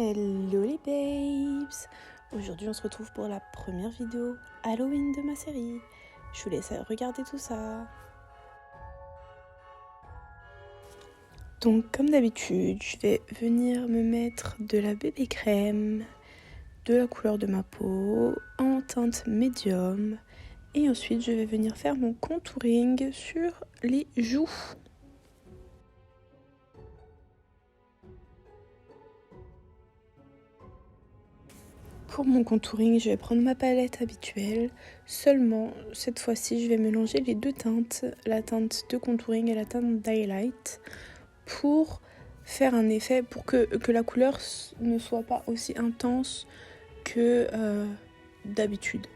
Hello les babes! Aujourd'hui on se retrouve pour la première vidéo Halloween de ma série. Je vous laisse regarder tout ça. Donc comme d'habitude, je vais venir me mettre de la bébé crème, de la couleur de ma peau, en teinte médium. Et ensuite je vais venir faire mon contouring sur les joues. Pour mon contouring, je vais prendre ma palette habituelle. Seulement, cette fois-ci, je vais mélanger les deux teintes, la teinte de contouring et la teinte d'highlight, pour faire un effet, pour que la couleur ne soit pas aussi intense que d'habitude.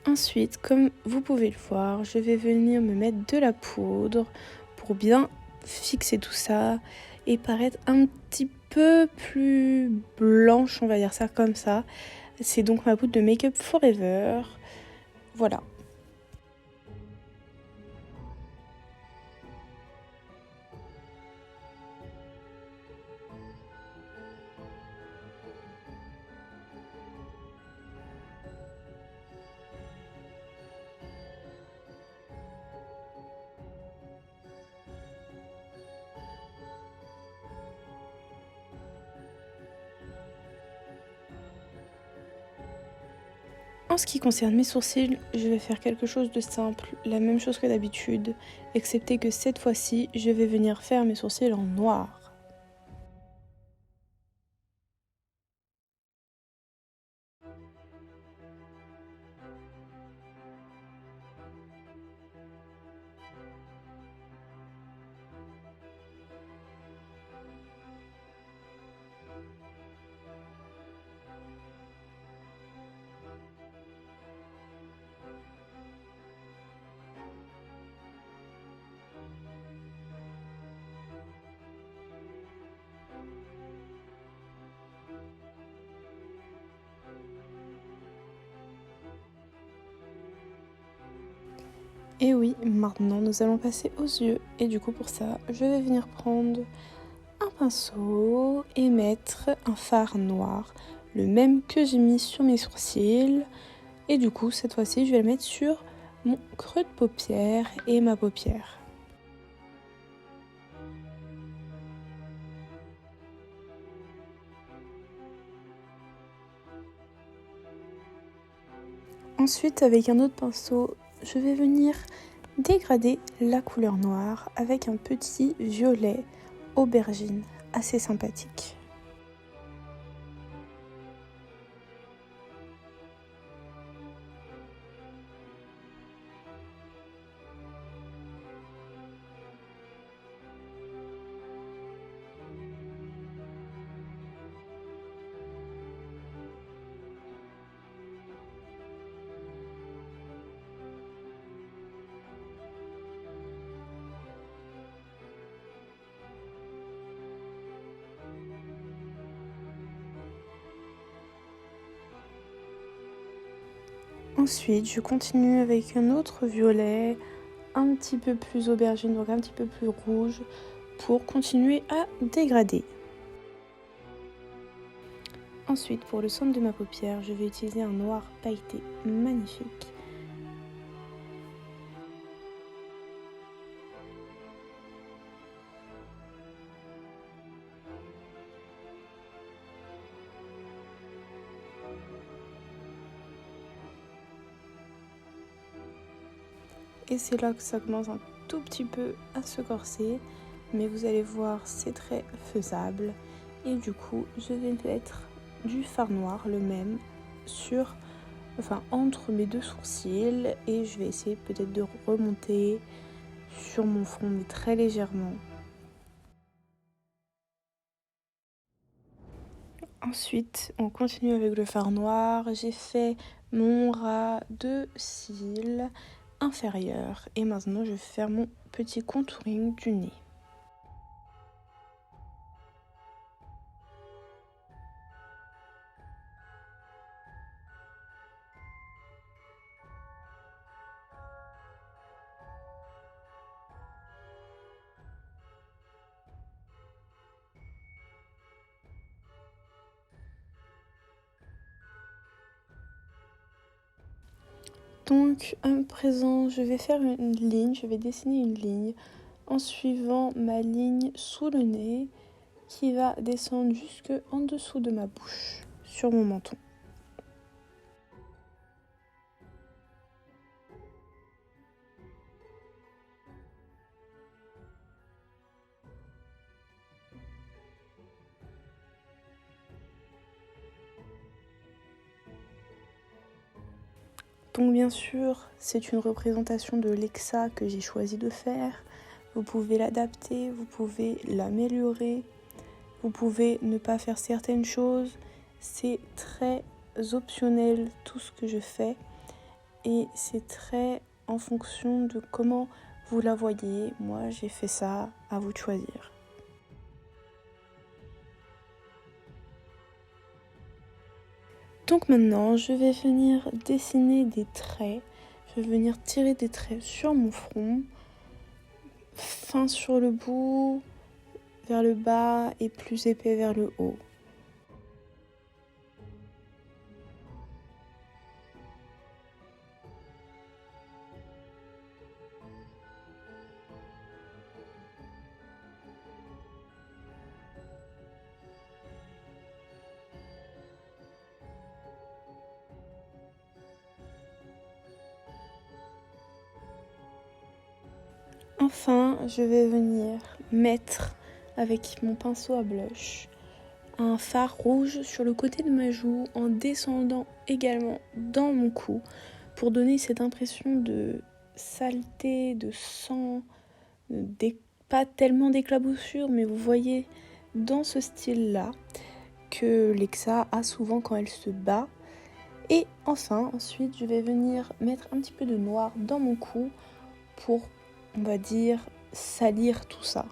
Ensuite, comme vous pouvez le voir, je vais venir me mettre de la poudre pour bien fixer tout ça et paraître un petit peu plus blanche, on va dire ça comme ça. C'est donc ma poudre de Make Up Forever. Voilà. En ce qui concerne mes sourcils, je vais faire quelque chose de simple, la même chose que d'habitude, excepté que cette fois-ci, je vais venir faire mes sourcils en noir. Et oui, maintenant nous allons passer aux yeux. Et du coup pour ça, je vais venir prendre un pinceau et mettre un fard noir, le même que j'ai mis sur mes sourcils. Et du coup cette fois-ci, je vais le mettre sur mon creux de paupière et ma paupière. Ensuite, avec un autre pinceau, je vais venir dégrader la couleur noire avec un petit violet aubergine assez sympathique. Ensuite, je continue avec un autre violet, un petit peu plus aubergine, donc un petit peu plus rouge, pour continuer à dégrader. Ensuite, pour le centre de ma paupière, je vais utiliser un noir pailleté magnifique. Et c'est là que ça commence un tout petit peu à se corser, mais vous allez voir, c'est très faisable. Et du coup, je vais mettre du fard noir, le même, entre mes deux sourcils, et je vais essayer peut-être de remonter sur mon front, mais très légèrement. Ensuite, on continue avec le fard noir. J'ai fait mon ras de cils inférieur. Et maintenant, je vais faire mon petit contouring du nez. Donc à présent, je vais faire une ligne, je vais dessiner une ligne en suivant ma ligne sous le nez qui va descendre jusque en dessous de ma bouche, sur mon menton. Donc bien sûr, c'est une représentation de Lexa que j'ai choisi de faire. Vous pouvez l'adapter, vous pouvez l'améliorer, vous pouvez ne pas faire certaines choses. C'est très optionnel tout ce que je fais et c'est très en fonction de comment vous la voyez. Moi, j'ai fait ça, à vous de choisir. Donc maintenant, je vais venir dessiner des traits. Je vais venir tirer des traits sur mon front, fin sur le bout, vers le bas et plus épais vers le haut. Enfin, je vais venir mettre avec mon pinceau à blush un fard rouge sur le côté de ma joue en descendant également dans mon cou pour donner cette impression de saleté, de sang, pas tellement d'éclaboussure, mais vous voyez dans ce style-là que Lexa a souvent quand elle se bat. Et enfin, ensuite, je vais venir mettre un petit peu de noir dans mon cou pour, on va dire, salir tout ça.